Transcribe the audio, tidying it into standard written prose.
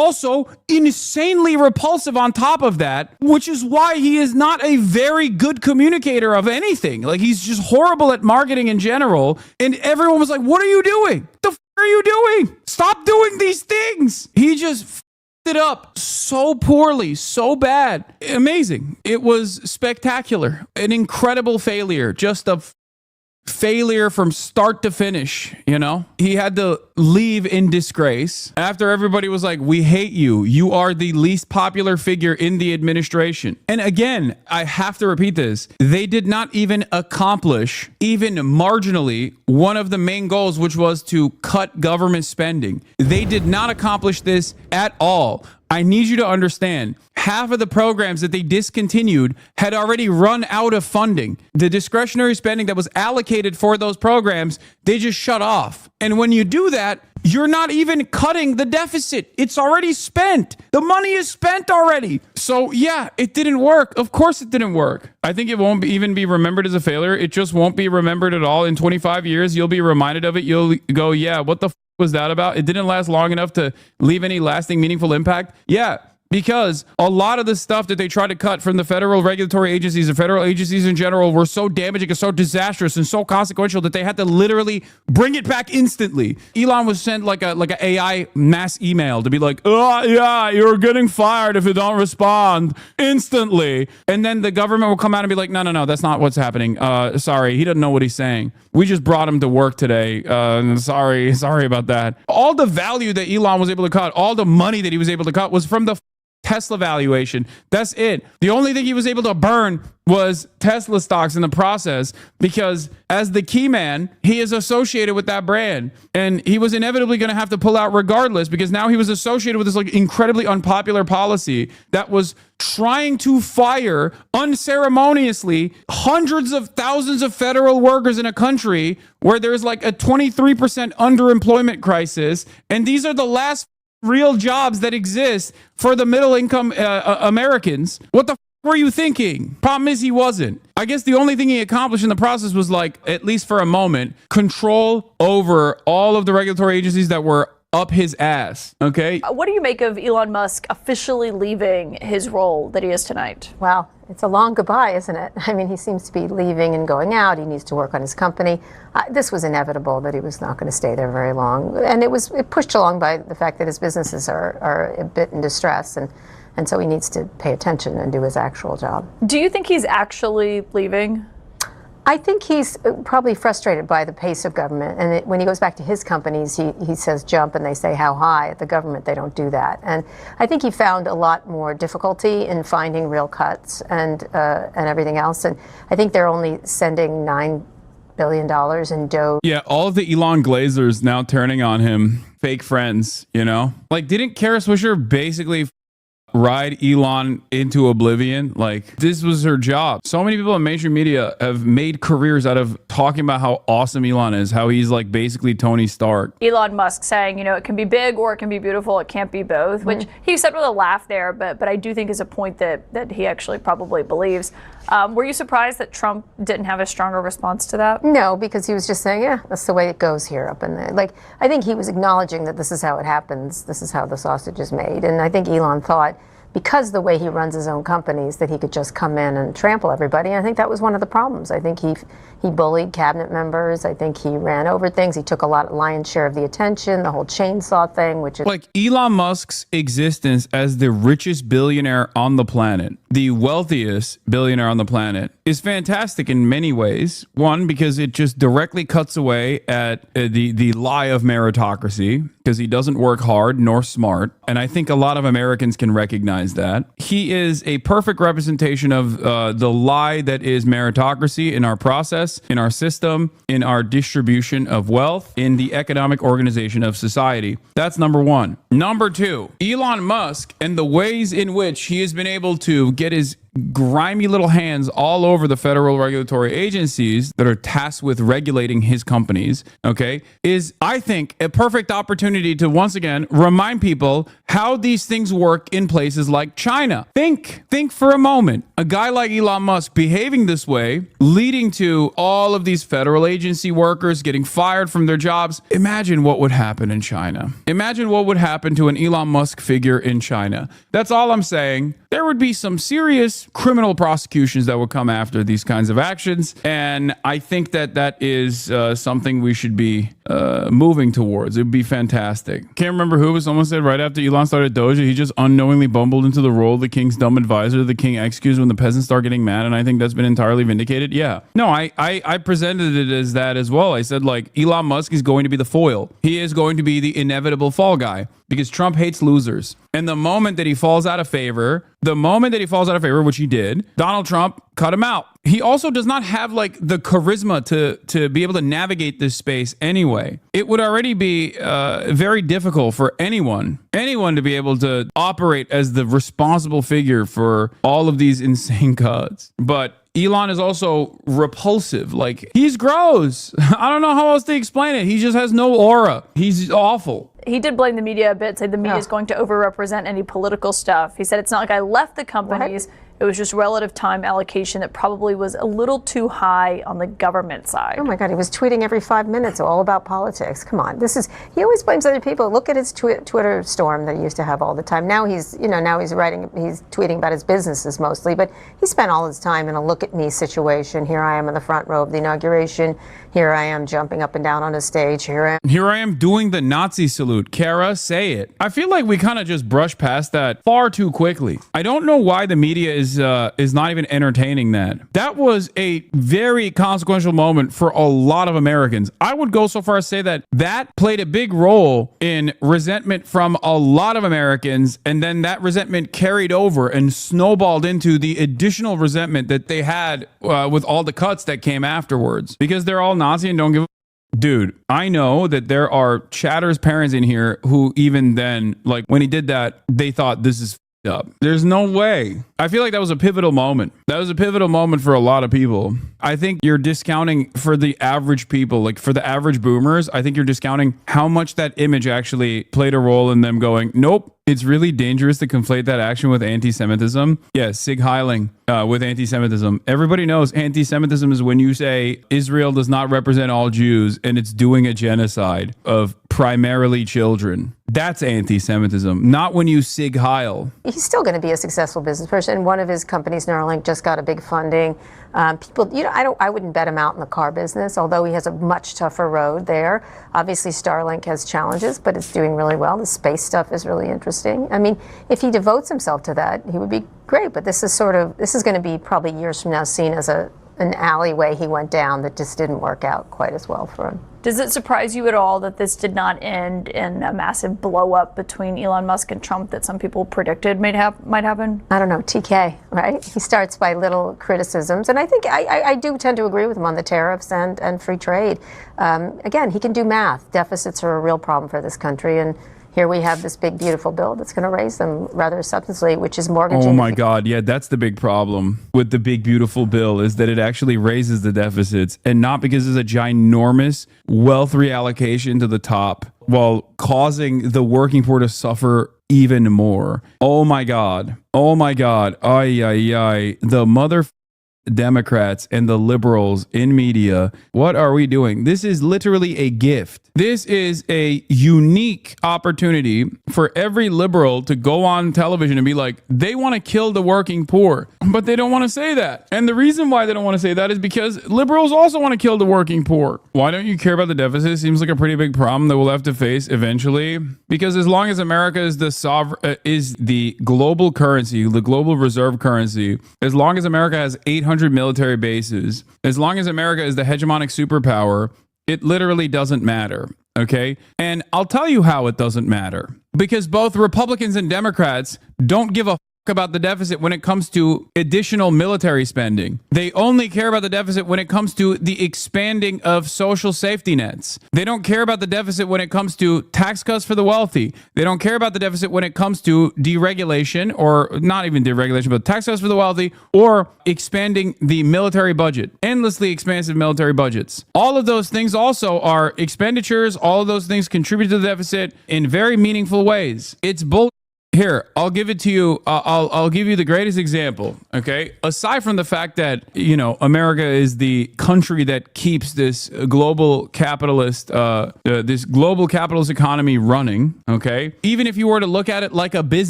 also insanely repulsive on top of that, which is why he is not a very good communicator of anything. Like, he's just horrible at marketing in general. And everyone was like, what are you doing? The f are you doing? Stop doing these things. He just f it up so poorly, so bad. Amazing. It was spectacular. An incredible failure. Just a failure from start to finish. You know, he had to leave in disgrace after everybody was like, we hate you. You are the least popular figure in the administration. And again, I have to repeat this. They did not even accomplish, even marginally, one of the main goals, which was to cut government spending. They did not accomplish this at all. I need you to understand, half of the programs that they discontinued had already run out of funding. The discretionary spending that was allocated for those programs, they just shut off. And when you do that, you're not even cutting the deficit. It's already spent. The money is spent already. So yeah, it didn't work. Of course it didn't work. I think it won't even be remembered as a failure. It just won't be remembered at all. In 25 years, you'll be reminded of it. You'll go, yeah, what the f was that about? It didn't last long enough to leave any lasting, meaningful impact. Yeah, because a lot of the stuff that they tried to cut from the federal regulatory agencies and federal agencies in general were so damaging and so disastrous and so consequential that they had to literally bring it back instantly. Elon was sent like a AI mass email to be like, oh yeah, you're getting fired if you don't respond instantly. And then the government will come out and be like, no, that's not what's happening. Sorry, he doesn't know what he's saying. We just brought him to work today. Sorry about that. All the value that Elon was able to cut, all the money that he was able to cut was from the Tesla valuation. That's it. The only thing he was able to burn was Tesla stocks in the process, because as the key man, he is associated with that brand, and he was inevitably going to have to pull out regardless, because now he was associated with this like incredibly unpopular policy that was trying to fire unceremoniously hundreds of thousands of federal workers in a country where there's like a 23% underemployment crisis, and these are the last real jobs that exist for the middle income Americans. What the f were you thinking? Problem is, he wasn't. I guess the only thing he accomplished in the process was, like, at least for a moment, control over all of the regulatory agencies that were up his ass. Okay. What do you make of Elon Musk officially leaving his role that he is tonight? Well, it's a long goodbye, isn't it? I mean, he seems to be leaving and going out. He needs to work on his company. This was inevitable that he was not going to stay there very long. And it pushed along by the fact that his businesses are a bit in distress. And so he needs to pay attention and do his actual job. Do you think he's actually leaving? I think he's probably frustrated by the pace of government. And when he goes back to his companies, he says jump and they say how high. At the government, they don't do that. And I think he found a lot more difficulty in finding real cuts and everything else. And I think they're only sending $9 billion in DOGE. Yeah, all of the Elon Glazers now turning on him. Fake friends, you know? Like, didn't Kara Swisher basically ride Elon into oblivion? Like, this was her job. So many people in mainstream media have made careers out of talking about how awesome Elon is, how he's like basically Tony Stark. Elon Musk saying, you know, it can be big or it can be beautiful. It can't be both, which he said with a laugh there, but I do think is a point that he actually probably believes. Were you surprised that Trump didn't have a stronger response to that? No, because he was just saying, yeah, that's the way it goes here up in there. Like, I think he was acknowledging that this is how it happens. This is how the sausage is made. And I think Elon thought, because the way he runs his own companies, that he could just come in and trample everybody. And I think that was one of the problems. I think he bullied cabinet members. I think he ran over things. He took a lion's share of the attention, the whole chainsaw thing, which is like Elon Musk's existence as the richest billionaire on the planet, the wealthiest billionaire on the planet, is fantastic in many ways. One, because it just directly cuts away at the lie of meritocracy, because he doesn't work hard nor smart. And I think a lot of Americans can recognize that. He is a perfect representation of the lie that is meritocracy in our process, in our system, in our distribution of wealth, in the economic organization of society. That's number one. Number two, Elon Musk and the ways in which he has been able to get his grimy little hands all over the federal regulatory agencies that are tasked with regulating his companies, okay, is, I think, a perfect opportunity to once again remind people how these things work in places like China. Think for a moment. A guy like Elon Musk behaving this way, leading to all of these federal agency workers getting fired from their jobs. Imagine what would happen in China. Imagine what would happen to an Elon Musk figure in China. That's all I'm saying. There would be some serious criminal prosecutions that would come after these kinds of actions. And I think that is something we should be moving towards. It would be fantastic. Can't remember who, but someone said right after Elon started DOGE, he just unknowingly bumbled into the role of the king's dumb advisor. The king executes when the peasants start getting mad. And I think that's been entirely vindicated. Yeah. No, I presented it as that as well. I said, like, Elon Musk is going to be the foil. He is going to be the inevitable fall guy because Trump hates losers. And the moment that he falls out of favor, which he did, Donald Trump cut him out. He also does not have like the charisma to be able to navigate this space anyway. It would already be very difficult for anyone to be able to operate as the responsible figure for all of these insane cuts. But Elon is also repulsive. Like, he's gross. I don't know how else to explain it. He just has no aura. He's awful. He did blame the media a bit, said the media is going to overrepresent any political stuff. He said it's not like I left the companies. What? It was just relative time allocation that probably was a little too high on the government side. Oh my God, he was tweeting every 5 minutes all about politics. Come on, he always blames other people. Look at his Twitter storm that he used to have all the time. Now he's tweeting about his businesses mostly, but he spent all his time in a look at me situation. Here I am in the front row of the inauguration. Here I am jumping up and down on a stage. Here I am doing the Nazi salute. Kara, say it. I feel like we kind of just brushed past that far too quickly. I don't know why the media is not even entertaining that. That was a very consequential moment for a lot of Americans. I would go so far as to say that played a big role in resentment from a lot of Americans, and then that resentment carried over and snowballed into the additional resentment that they had with all the cuts that came afterwards, because they're all Nazi and don't give a dude. I know that there are Chatter's parents in here who even then, like, when he did that, they thought this is up. There's no way. I feel like that was a pivotal moment. That was a pivotal moment for a lot of people. I think you're discounting for the average people, like for the average boomers, I think you're discounting how much that image actually played a role in them going, nope, it's really dangerous to conflate that action with anti-Semitism. Yeah, Sig Heiling with anti-Semitism. Everybody knows anti-Semitism is when you say Israel does not represent all Jews and it's doing a genocide of primarily children. That's anti-Semitism, not when you Sig Heil. He's still going to be a successful business person. One of his companies, Neuralink, just got a big funding. People, I wouldn't bet him out in the car business, although he has a much tougher road there. Obviously, Starlink has challenges, but it's doing really well. The space stuff is really interesting. I mean, if he devotes himself to that, he would be great. But this is going to be probably years from now seen as an alleyway he went down that just didn't work out quite as well for him. Does it surprise you at all that this did not end in a massive blow up between Elon Musk and Trump that some people predicted might happen? I don't know, TK, right? He starts by little criticisms. And I think I do tend to agree with him on the tariffs and free trade. Again, he can do math. Deficits are a real problem for this country. And here we have this big, beautiful bill that's going to raise them rather substantially, which is mortgage. Oh my God. Yeah, that's the big problem with the big, beautiful bill, is that it actually raises the deficits, and not because it's a ginormous wealth reallocation to the top while causing the working poor to suffer even more. Oh my God. Oh my God. Ay, ay, ay. The mother Democrats and the liberals in media, what are we doing? This is literally a gift. This is a unique opportunity for every liberal to go on television and be like, they want to kill the working poor, but they don't want to say that. And the reason why they don't want to say that is because liberals also want to kill the working poor. Why don't you care about the deficit? It seems like a pretty big problem that we'll have to face eventually, because as long as America is the global currency, the global reserve currency, as long as America has 800 military bases, as long as America is the hegemonic superpower, it literally doesn't matter. Okay. And I'll tell you how it doesn't matter, because both Republicans and Democrats don't give a about the deficit when it comes to additional military spending. They only care about the deficit when it comes to the expanding of social safety nets. They don't care about the deficit when it comes to tax cuts for the wealthy. They don't care about the deficit when it comes to deregulation, or not even deregulation, but tax cuts for the wealthy, or expanding the military budget. Endlessly expansive military budgets. All of those things also are expenditures. All of those things contribute to the deficit in very meaningful ways. It's bull. Here, I'll give it to you. I'll give you the greatest example. Okay, aside from the fact that America is the country that keeps this global capitalist economy running. Okay, even if you were to look at it like a business.